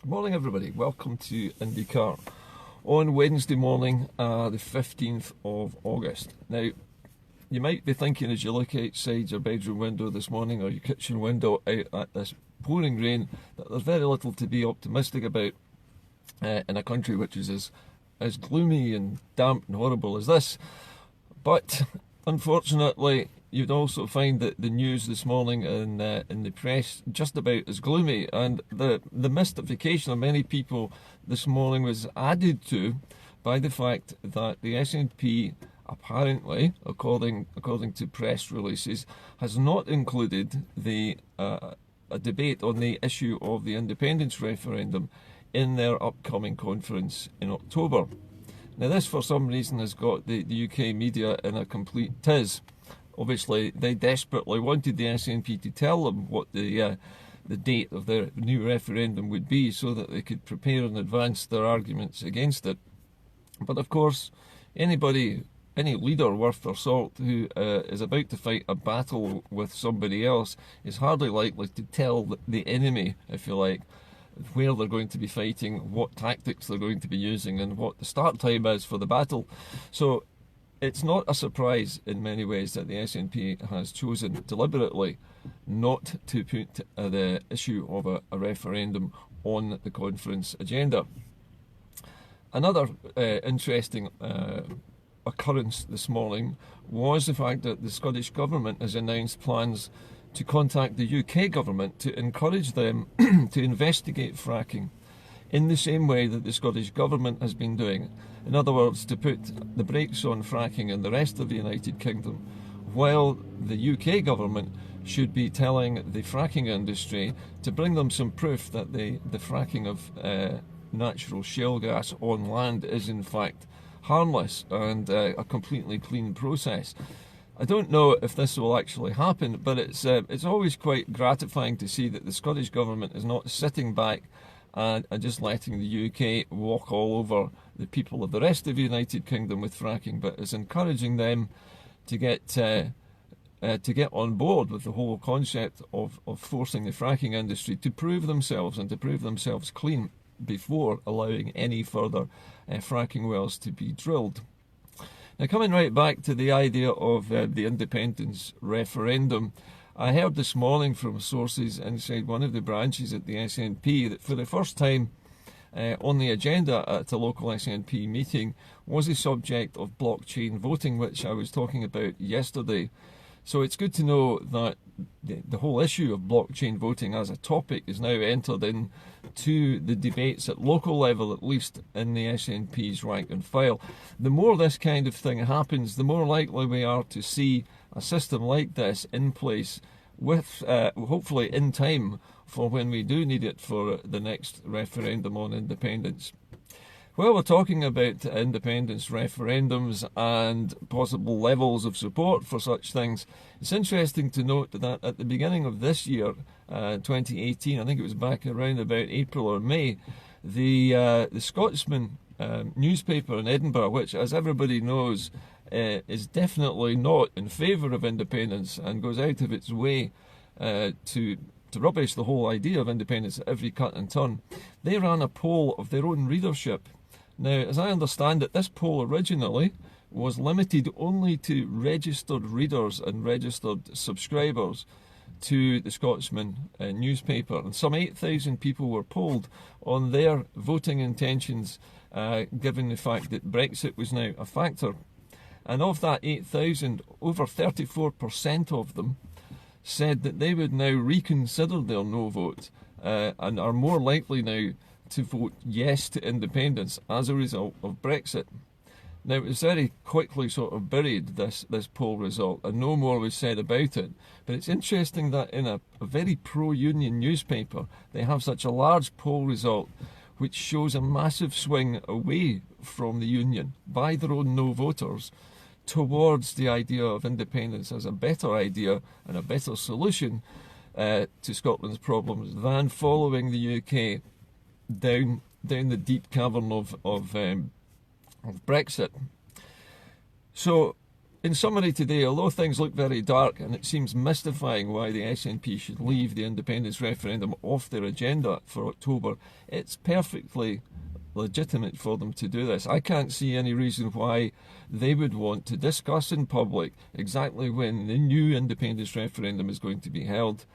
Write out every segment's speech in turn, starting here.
Good morning, everybody. Welcome to Indycar on Wednesday morning, the 15th of August. Now, you might be thinking as you look outside your bedroom window this morning or your kitchen window out at this pouring rain that there's very little to be optimistic about in a country which is as gloomy and damp and horrible as this. But unfortunately, you'd also find that the news this morning in the press just about as gloomy, and the mystification of many people this morning was added to by the fact that the SNP apparently, according to press releases, has not included a debate on the issue of the independence referendum in their upcoming conference in October. Now this for some reason has got the UK media in a complete tiz. Obviously, they desperately wanted the SNP to tell them what the date of their new referendum would be so that they could prepare in advance their arguments against it. But of course, any leader worth their salt who is about to fight a battle with somebody else is hardly likely to tell the enemy, if you like, where they're going to be fighting, what tactics they're going to be using, and what the start time is for the battle. So it's not a surprise in many ways that the SNP has chosen deliberately not to put the issue of a referendum on the conference agenda. Another interesting occurrence this morning was the fact that the Scottish Government has announced plans to contact the UK Government to encourage them to investigate fracking in the same way that the Scottish Government has been doing. In other words, to put the brakes on fracking in the rest of the United Kingdom, while the UK Government should be telling the fracking industry to bring them some proof that the fracking of natural shale gas on land is in fact harmless and a completely clean process. I don't know if this will actually happen, but it's always quite gratifying to see that the Scottish Government is not sitting back and just letting the UK walk all over the people of the rest of the United Kingdom with fracking, but is encouraging them to get on board with the whole concept of forcing the fracking industry to prove themselves and to prove themselves clean before allowing any further fracking wells to be drilled. Now, coming right back to the idea of the independence referendum, I heard this morning from sources inside one of the branches at the SNP that for the first time on the agenda at a local SNP meeting was the subject of blockchain voting, which I was talking about yesterday. So it's good to know that the whole issue of blockchain voting as a topic is now entered into the debates at local level, at least in the SNP's rank and file. The more this kind of thing happens, the more likely we are to see a system like this in place with hopefully in time for when we do need it for the next referendum on independence. Well, we're talking about independence referendums and possible levels of support for such things. It's interesting to note that at the beginning of this year, 2018, I think it was back around about April or May, the Scotsman newspaper in Edinburgh, which, as everybody knows, is definitely not in favour of independence and goes out of its way to rubbish the whole idea of independence at every cut and turn. They ran a poll of their own readership. Now, as I understand it, this poll originally was limited only to registered readers and registered subscribers to the Scotsman newspaper, and some 8,000 people were polled on their voting intentions, given the fact that Brexit was now a factor. And of that 8,000, over 34% of them said that they would now reconsider their no vote and are more likely now to vote yes to independence as a result of Brexit. Now, it was very quickly sort of buried, this poll result, and no more was said about it. But it's interesting that in a very pro-union newspaper, they have such a large poll result which shows a massive swing away from the union by their own no voters towards the idea of independence as a better idea and a better solution to Scotland's problems than following the UK down the deep cavern of Brexit. So in summary today, although things look very dark and it seems mystifying why the SNP should leave the independence referendum off their agenda for October, it's perfectly legitimate for them to do this. I can't see any reason why they would want to discuss in public exactly when the new independence referendum is going to be held,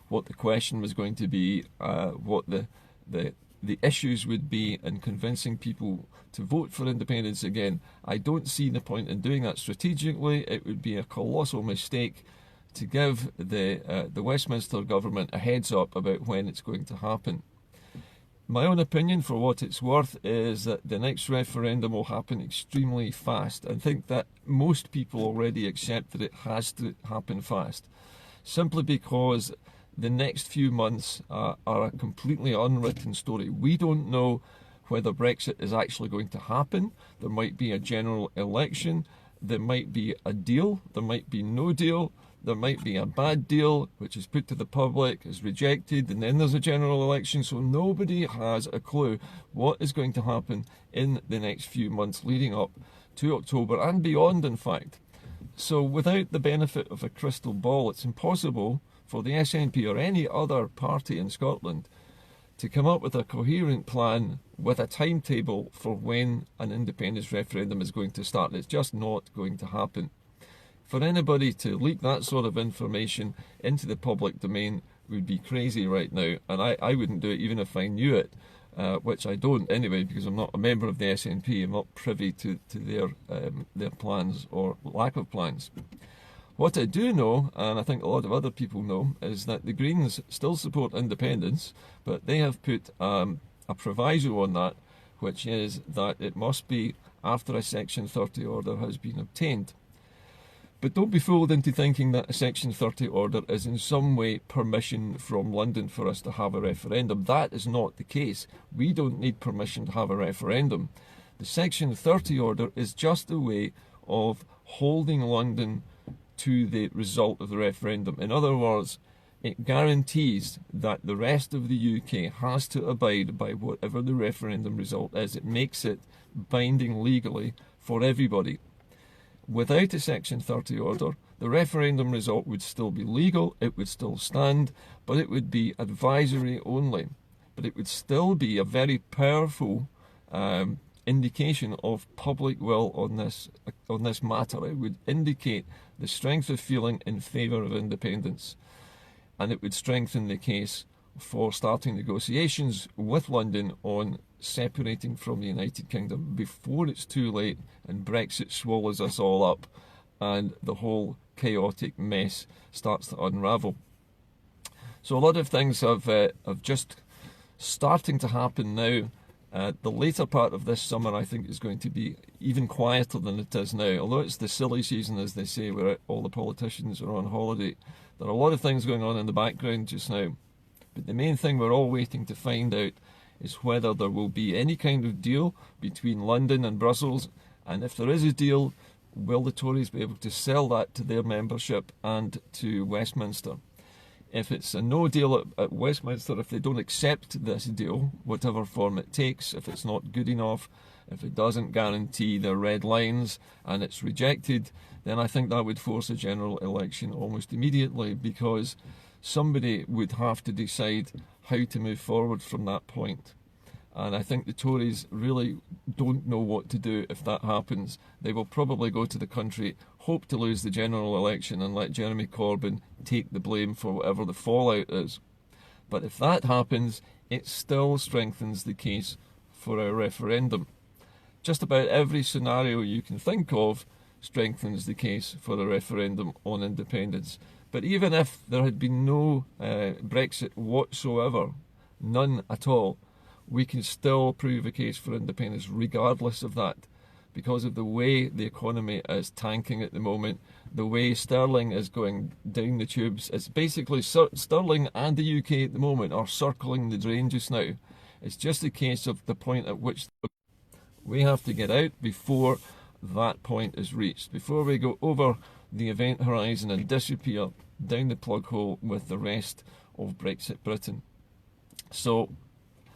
what the question was going to be, what the issues would be in convincing people to vote for independence again. I don't see the point in doing that strategically. It would be a colossal mistake to give the Westminster government a heads up about when it's going to happen. My own opinion, for what it's worth, is that the next referendum will happen extremely fast. I think that most people already accept that it has to happen fast, simply because the next few months are a completely unwritten story. We don't know whether Brexit is actually going to happen. There might be a general election, there might be a deal, there might be no deal, there might be a bad deal which is put to the public, is rejected, and then there's a general election. So nobody has a clue what is going to happen in the next few months leading up to October and beyond, in fact. So without the benefit of a crystal ball, it's impossible for the SNP or any other party in Scotland to come up with a coherent plan with a timetable for when an independence referendum is going to start. It's just not going to happen. For anybody to leak that sort of information into the public domain would be crazy right now, and I wouldn't do it even if I knew it, which I don't anyway, because I'm not a member of the SNP. I'm not privy to their plans or lack of plans. What I do know, and I think a lot of other people know, is that the Greens still support independence, but they have put a proviso on that, which is that it must be after a Section 30 order has been obtained. But don't be fooled into thinking that a Section 30 order is in some way permission from London for us to have a referendum. That is not the case. We don't need permission to have a referendum. The Section 30 order is just a way of holding London to the result of the referendum. In other words, it guarantees that the rest of the UK has to abide by whatever the referendum result is. It makes it binding legally for everybody. Without a Section 30 order, the referendum result would still be legal, it would still stand, but it would be advisory only. But it would still be a very powerful indication of public will on this matter. It would indicate the strength of feeling in favour of independence, and it would strengthen the case for starting negotiations with London on separating from the United Kingdom before it's too late and Brexit swallows us all up and the whole chaotic mess starts to unravel. So a lot of things have just starting to happen now. The later part of this summer, I think, is going to be even quieter than it is now. Although it's the silly season, as they say, where all the politicians are on holiday, there are a lot of things going on in the background just now. But the main thing we're all waiting to find out is whether there will be any kind of deal between London and Brussels, and if there is a deal, will the Tories be able to sell that to their membership and to Westminster? If it's a no deal at Westminster, if they don't accept this deal, whatever form it takes, if it's not good enough, if it doesn't guarantee their red lines and it's rejected, then I think that would force a general election almost immediately, because somebody would have to decide how to move forward from that point. And I think the Tories really don't know what to do if that happens. They will probably go to the country, hope to lose the general election and let Jeremy Corbyn take the blame for whatever the fallout is. But if that happens, it still strengthens the case for a referendum. Just about every scenario you can think of strengthens the case for a referendum on independence. But even if there had been no Brexit whatsoever, none at all, we can still prove a case for independence regardless of that, because of the way the economy is tanking at the moment, the way sterling is going down the tubes. It's basically sterling and the UK at the moment are circling the drain just now. It's just a case of the point at which we have to get out before that point is reached, before we go over the event horizon and disappear down the plug hole with the rest of Brexit Britain. So,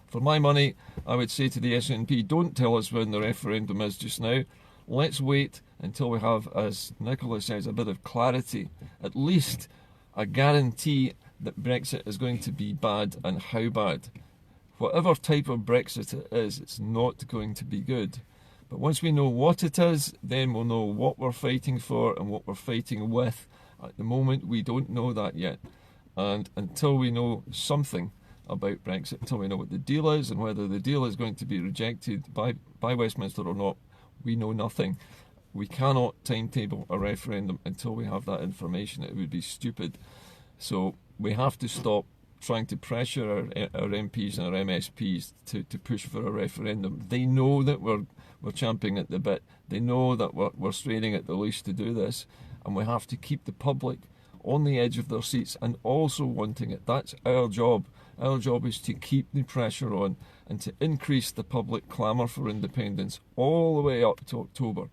for my money, I would say to the SNP, don't tell us when the referendum is just now. Let's wait until we have, as Nicola says, a bit of clarity, at least a guarantee that Brexit is going to be bad and how bad. Whatever type of Brexit it is, it's not going to be good. But once we know what it is, then we'll know what we're fighting for and what we're fighting with. At the moment, we don't know that yet. And until we know something about Brexit, until we know what the deal is and whether the deal is going to be rejected by Westminster or not, we know nothing. We cannot timetable a referendum until we have that information. It would be stupid. So we have to stop trying to pressure our MPs and our MSPs to push for a referendum. They know that we're champing at the bit. They know that we're straining at the leash to do this, and we have to keep the public on the edge of their seats and also wanting it. That's our job. Our job is to keep the pressure on and to increase the public clamour for independence all the way up to October.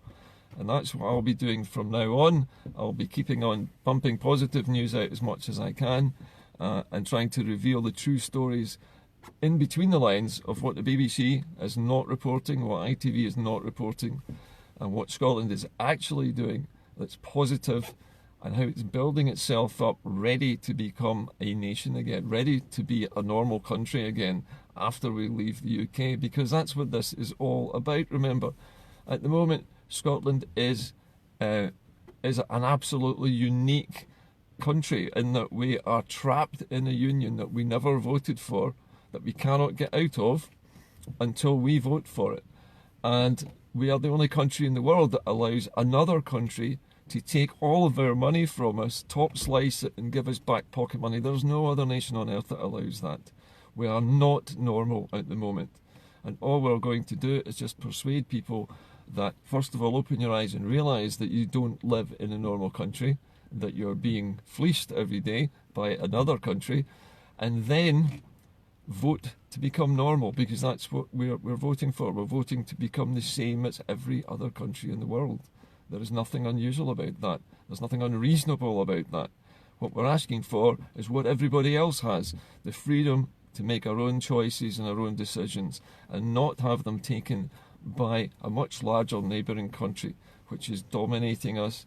And that's what I'll be doing from now on. I'll be keeping on pumping positive news out as much as I can and trying to reveal the true stories in between the lines of what the BBC is not reporting, what ITV is not reporting, and what Scotland is actually doing that's positive, and how it's building itself up, ready to become a nation again, ready to be a normal country again after we leave the UK, because that's what this is all about. Remember, at the moment, Scotland is an absolutely unique country in that we are trapped in a union that we never voted for, that we cannot get out of until we vote for it. And we are the only country in the world that allows another country to take all of our money from us, top slice it and give us back pocket money. There's no other nation on earth that allows that. We are not normal at the moment. And all we're going to do is just persuade people that, first of all, open your eyes and realise that you don't live in a normal country, that you're being fleeced every day by another country, and then vote to become normal, because that's what we're voting for. We're voting to become the same as every other country in the world. There is nothing unusual about that. There's nothing unreasonable about that. What we're asking for is what everybody else has, the freedom to make our own choices and our own decisions, and not have them taken by a much larger neighbouring country which is dominating us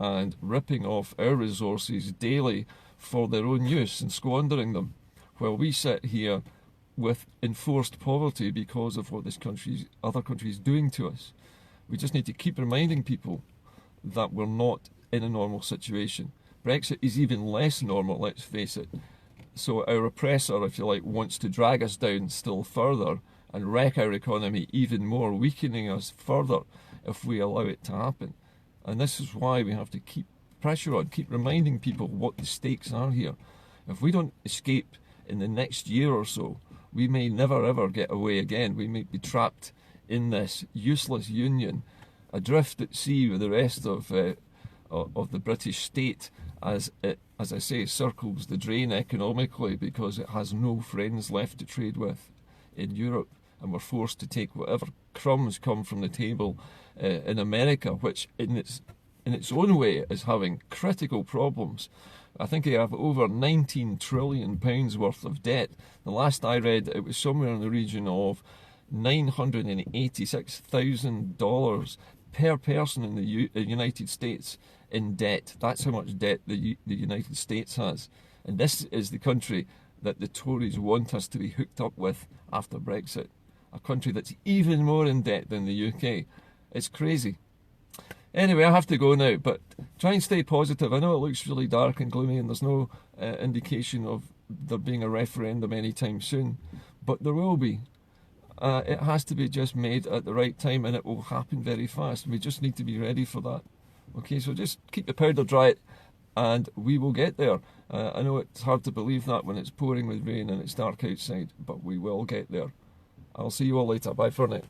and ripping off our resources daily for their own use and squandering them, while we sit here with enforced poverty because of what other countries doing to us. We just need to keep reminding people that we're not in a normal situation. Brexit is even less normal, let's face it. So our oppressor, if you like, wants to drag us down still further and wreck our economy even more, weakening us further if we allow it to happen. And this is why we have to keep pressure on, keep reminding people what the stakes are here. If we don't escape in the next year or so, we may never ever get away again. We may be trapped in this useless union, adrift at sea with the rest of the British state, as it, as I say, circles the drain economically because it has no friends left to trade with in Europe, and we're forced to take whatever crumbs come from the table in America, which in its own way is having critical problems. I think they have over £19 trillion worth of debt. The last I read, it was somewhere in the region of $986,000 per person in the United States in debt. That's how much debt the United States has. And this is the country that the Tories want us to be hooked up with after Brexit. A country that's even more in debt than the UK. It's crazy. Anyway, I have to go now, but try and stay positive. I know it looks really dark and gloomy and there's no indication of there being a referendum anytime soon, but there will be. It has to be just made at the right time, and it will happen very fast. We just need to be ready for that. Okay, so just keep the powder dry and we will get there. I know it's hard to believe that when it's pouring with rain and it's dark outside, but we will get there. I'll see you all later. Bye for now.